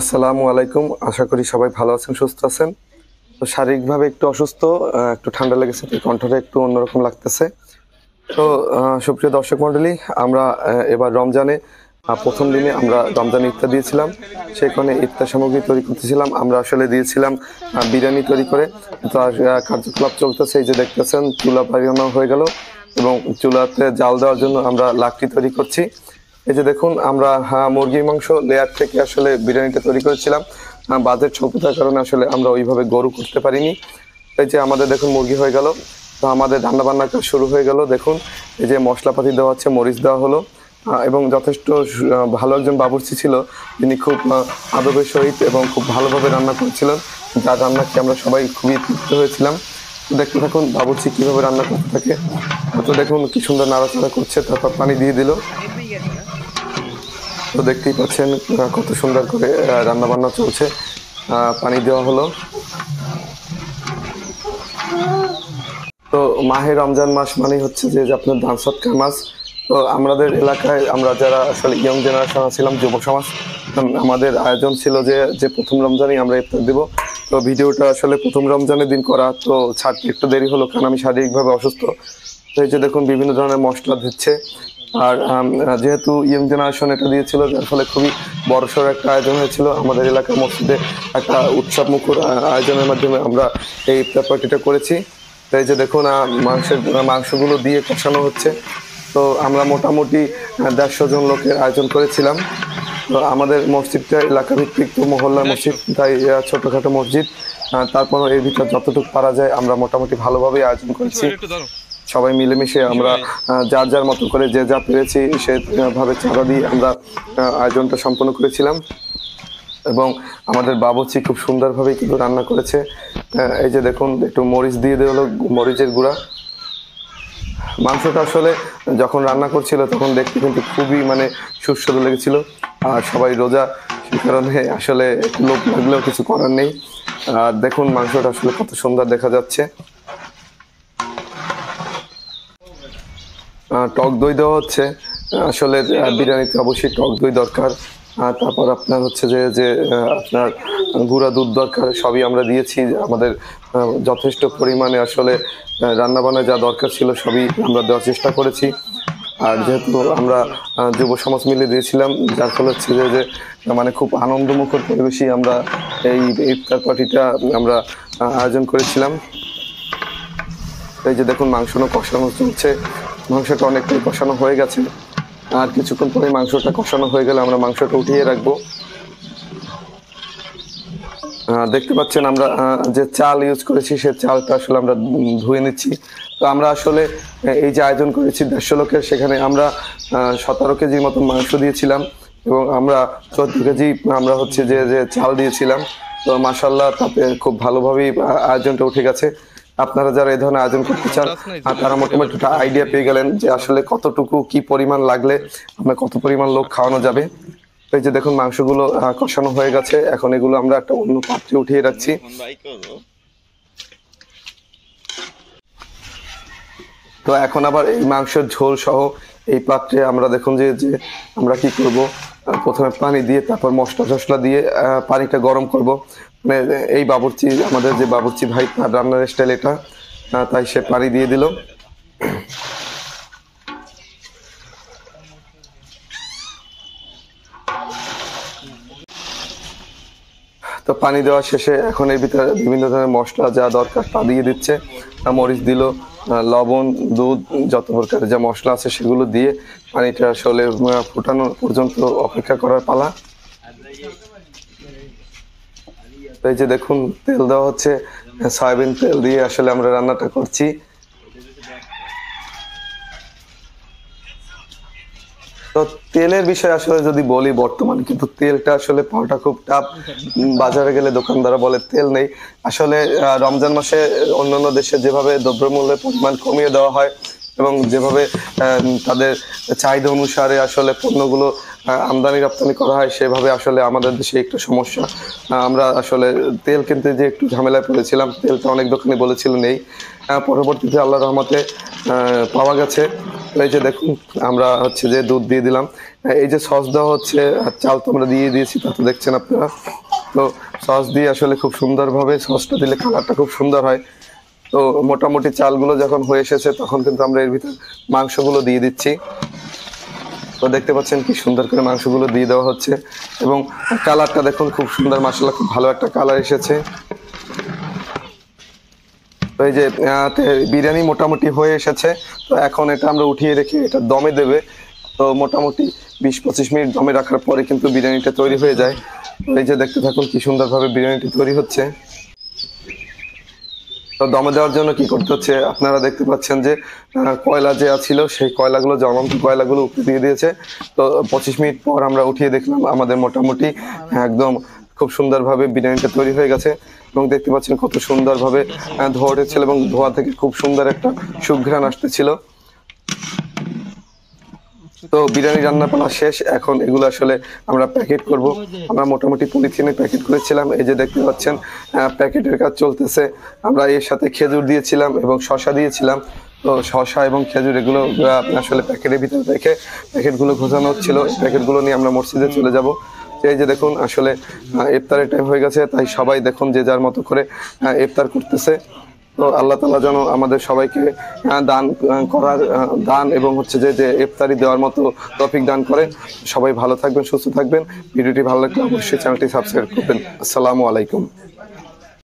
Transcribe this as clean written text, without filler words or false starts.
আসসালামু আলাইকুম। আশা করি সবাই ভালো আছেন, সুস্থ আছেন। তো শারীরিকভাবে একটু অসুস্থ, একটু ঠান্ডা লেগেছে, তাই কণ্ঠটা একটু অন্যরকম লাগতেছে। তো সুপ্রিয় দর্শক মণ্ডলী, আমরা এবার রমজানে প্রথম দিনে আমরা রমজানে ইফতার দিয়েছিলাম। সেখানে ইফতার সামগ্রী তৈরি করতেছিলাম। আমরা আসলে দিয়েছিলাম বিরিয়ানি তৈরি করে। তার কার্যকলাপ চলতেছে। এই যে দেখতেছেন, চুলা বানানো হয়ে গেল এবং চুলাতে জাল দেওয়ার জন্য আমরা লাকড়ি তৈরি করছি। এই যে দেখুন, আমরা মুরগির মাংস লেয়ার থেকে আসলে বিরিয়ানিটা তৈরি করেছিলাম। বাজেট স্বল্প থাকার কারণে আসলে আমরা ওইভাবে গরু করতে পারিনি। এই যে আমাদের দেখুন মুরগি হয়ে গেল। তো আমাদের রান্না বান্নার কাজ শুরু হয়ে গেল। দেখুন, এই যে মশলাপাতি দেওয়া হচ্ছে, মরিচ দেওয়া হলো এবং যথেষ্ট ভালো একজন বাবুর্চি ছিল, তিনি খুব আদবের সহিত এবং খুব ভালোভাবে রান্না করেছিলেন, যার রান্না খেয়ে আমরা সবাই খুবই তৃপ্ত হয়েছিলাম। দেখতে থাকুন বাবুর্চি কিভাবে রান্না করতে থাকে। তো দেখুন কি সুন্দর নাড়াচাড়া করছে, তারপর পানি দিয়ে দিল। তো দেখতেই পাচ্ছেন কত সুন্দর করে রান্না বান্না চলছে। পানি দেওয়া হলো। তো মাহে রমজান মাস মানে হচ্ছে যে আপনার দান সৎকার মাস। তো আমাদের এলাকায় আমরা যারা আসলে ইয়ং জেনারেশন ছিলাম, যুব সমাজ, আমাদের আয়োজন ছিল যে প্রথম রমজানেই আমরা ইফতার দেব। তো ভিডিওটা আসলে প্রথম রমজানের দিন করা, তো ছাড়তে একটু দেরি হলো কারণ আমি শারীরিকভাবে অসুস্থ। তো এই যে দেখুন বিভিন্ন ধরনের মশলা দিচ্ছে। আর যেহেতু ইয়ং জেনারেশন এটা দিয়েছিল, যার ফলে খুবই বড়সড় একটা আয়োজন হয়েছিল আমাদের এলাকার মসজিদে। একটা উৎসব মুখর আয়োজনের মাধ্যমে আমরা এই ইফতার পার্টিটা করেছি। তো এই যে দেখুন মাংসগুলো দিয়ে কষানো হচ্ছে। তো আমরা মোটামুটি 150 জন লোকের আয়োজন করেছিলাম। তো আমাদের মসজিদটা এলাকা ভিত্তিক, তো মহল্লার মসজিদ, তাই ছোটখাটো মসজিদ। তারপর এর ভিতর যতটুকু পারা যায় আমরা মোটামুটি ভালোভাবে আয়োজন করেছি। সবাই মিলেমিশে আমরা যার যার মতো করে যে যা পেরেছি সেভাবে চাঁদা দিয়ে আমরা আয়োজনটা সম্পন্ন করেছিলাম। এবং আমাদের বাবুর্চি খুব সুন্দরভাবে কিন্তু রান্না করেছে। এই যে দেখুন, একটু মরিচ দিয়ে দেওয়া হলো, মরিচের গুঁড়া। মাংসটা আসলে যখন রান্না করছিল তখন দেখতে কিন্তু খুবই সুস্বাদু লেগেছিল। আর সবাই রোজা, সে কারণে আসলে লোভ লাগলেও কিছু করার নেই। আর দেখুন মাংসটা আসলে কত সুন্দর দেখা যাচ্ছে। টক দই দেওয়া হচ্ছে। আসলে বিরিয়ানিতে অবশ্যই টক দই দরকার। তারপর আপনার হচ্ছে যে আপনার গুঁড়া দুধ দরকার। সবই আমরা দিয়েছি। আমাদের যথেষ্ট পরিমাণে আসলে রান্নাবান্না যা দরকার ছিল সবই আমরা দেওয়ার চেষ্টা করেছি। আর যেহেতু আমরা যুব সমাজ মিলে দিয়েছিলাম, যার ফলে হচ্ছে যে খুব আনন্দমুখর পরিবেশই আমরা এই ইফতার পার্টিটা আমরা আয়োজন করেছিলাম। এই যে দেখুন মাংসটা কষানো চলছে। মাংসটা অনেকটাই কষানো হয়ে গেছে। আর কিছুক্ষণ পরে মাংসটা কষানো হয়ে গেলে আমরা মাংসটা উঠিয়ে রাখবো। দেখতে পাচ্ছেন আমরা যে চাল ইউজ করেছি সে চালটা আসলে আমরা ধুয়ে নিচ্ছি। তো আমরা আসলে এই যে আয়োজন করেছি 150 লোকের, সেখানে আমরা 17 কেজির মতো মাংস দিয়েছিলাম এবং আমরা 14 কেজি আমরা হচ্ছে যে চাল দিয়েছিলাম। তো মাশাআল্লাহ, তাতে খুব ভালোভাবেই আয়োজনটা উঠে গেছে। আপনারা যারা এই ধরনের আয়োজন করতে চান তারা মোটামুটি একটা আইডিয়া পেয়ে গেলেন যে আসলে কতটুকু কি পরিমাণ লাগলে আমরা কত পরিমাণ লোক খাওয়ানো যাবে। এই যে দেখুন মাংসগুলো কষানো হয়ে গেছে। এখন এগুলো আমরা একটা অন্য পাত্রে উঠিয়ে রাখছি। তো এখন আবার এই মাংসের ঝোল সহ এই পাত্রে আমরা দেখুন যে আমরা কি করব, প্রথমে পানি দিয়ে তারপর মশলা টশলা দিয়ে পানিটা গরম করব। এই বাবুর্চি, আমাদের যে বাবুর্চি ভাই, তার রান্নার স্টাইল এটা, তাই সে পানি দিয়ে দিল। তো পানি দেওয়া শেষে এখন এর ভিতরে বিভিন্ন ধরনের মশলা যা দরকার তা দিয়ে দিচ্ছে। মরিচ দিল, লবণ, দুধ, যত প্রকার যা মশলা আছে সেগুলো দিয়ে পানিটা আসলে ফুটানো পর্যন্ত অপেক্ষা করার পালা। এই যে দেখুন তেল দেওয়া হচ্ছে। সয়াবিন তেল দিয়ে আসলে আমরা রান্নাটা করছি। তো তেলের বিষয়ে আসলে যদি বলি, বর্তমানে কিন্তু তেলটা আসলে পাওয়াটা খুব টাফ। বাজারে গেলে দোকানদাররা বলে তেল নেই। আসলে রমজান মাসে অন্যান্য দেশে যেভাবে দ্রব্যমূল্যের পরিমাণ কমিয়ে দেওয়া হয় এবং যেভাবে তাদের চাহিদা অনুসারে আসলে পণ্যগুলো আমদানি রপ্তানি করা হয়, সেভাবে আসলে আমাদের দেশে একটু সমস্যা। আমরা আসলে তেল কিনতে যে একটু ঝামেলায় পড়েছিলাম। তেলটা অনেক দোকানে বলেছিল নেই, পরবর্তীতে আল্লাহর রহমতে পাওয়া গেছে। তো এই যে দেখুন আমরা হচ্ছে যে দুধ দিয়ে দিলাম, এই যে সস দেওয়া হচ্ছে আর চাল তো আমরা দিয়ে দিয়েছি, তা তো দেখছেন আপনারা। তো সস দিয়ে আসলে খুব সুন্দরভাবে, সসটা দিলে কালারটা খুব সুন্দর হয়। তো মোটামুটি চালগুলো যখন হয়ে এসেছে তখন কিন্তু আমরা এর ভিতর মাংসগুলো দিয়ে দিচ্ছি। তো দেখতে পাচ্ছেন কি সুন্দর করে মাংসগুলো দিয়ে দেওয়া হচ্ছে এবং কালারটা দেখুন খুব সুন্দর, মাশাআল্লাহ খুব ভালো একটা কালার এসেছে। তো এই যে বিরিয়ানি মোটামুটি হয়ে এসেছে। তো এখন এটা আমরা উঠিয়ে রেখে এটা দমে দেবে। তো মোটামুটি 20-25 মিনিট দমে রাখার পরে কিন্তু বিরিয়ানিটা তৈরি হয়ে যায়। তো এই যে দেখতে থাকুন কি সুন্দরভাবে বিরিয়ানিটি তৈরি হচ্ছে। তো দমে দেওয়ার জন্য কি করতে হচ্ছে আপনারা দেখতে পাচ্ছেন যে কয়লা যে ছিল সেই কয়লাগুলো, জ্বলন্ত কয়লাগুলো উপরে দিয়ে দিয়েছে। তো 25 মিনিট পর আমরা উঠিয়ে দেখলাম আমাদের মোটামুটি একদম খুব সুন্দরভাবে বিরিয়ানিটা তৈরি হয়ে গেছে এবং দেখতে পাচ্ছেন কত সুন্দরভাবে ধোয়া উঠেছিল এবং ধোয়া থেকে খুব সুন্দর একটা সুঘ্রাণ আসতেছিল। তো বিরিয়ানি রান্না করা শেষ, এখন এগুলো আসলে আমরা প্যাকেট করব। আমরা মোটামুটি পলিথিনে প্যাকেট করেছিলাম, এই যে দেখতে পাচ্ছেন প্যাকেটের কাজ চলতেছে। আমরা এর সাথে খেজুর দিয়েছিলাম এবং শসা দিয়েছিলাম। তো শসা এবং খেজুর এগুলো আসলে প্যাকেটের ভিতরে রেখে প্যাকেটগুলো ঘোষানো হচ্ছিল। প্যাকেটগুলো নিয়ে আমরা মসজিদে চলে যাব। এই যে দেখুন আসলে ইফতারের টাইম হয়ে গেছে, তাই সবাই দেখুন যে যার মতো করে ইফতার করতেছে। তো আল্লাহ তাআলা যেন আমাদের সবাইকে দান করার দান এবং হচ্ছে যে ইফতারি দেওয়ার মতো তৌফিক দান করেন। সবাই ভালো থাকবেন, সুস্থ থাকবেন। ভিডিওটি ভালো লাগলে অবশ্যই চ্যানেলটি সাবস্ক্রাইব করবেন। আসসালামু আলাইকুম।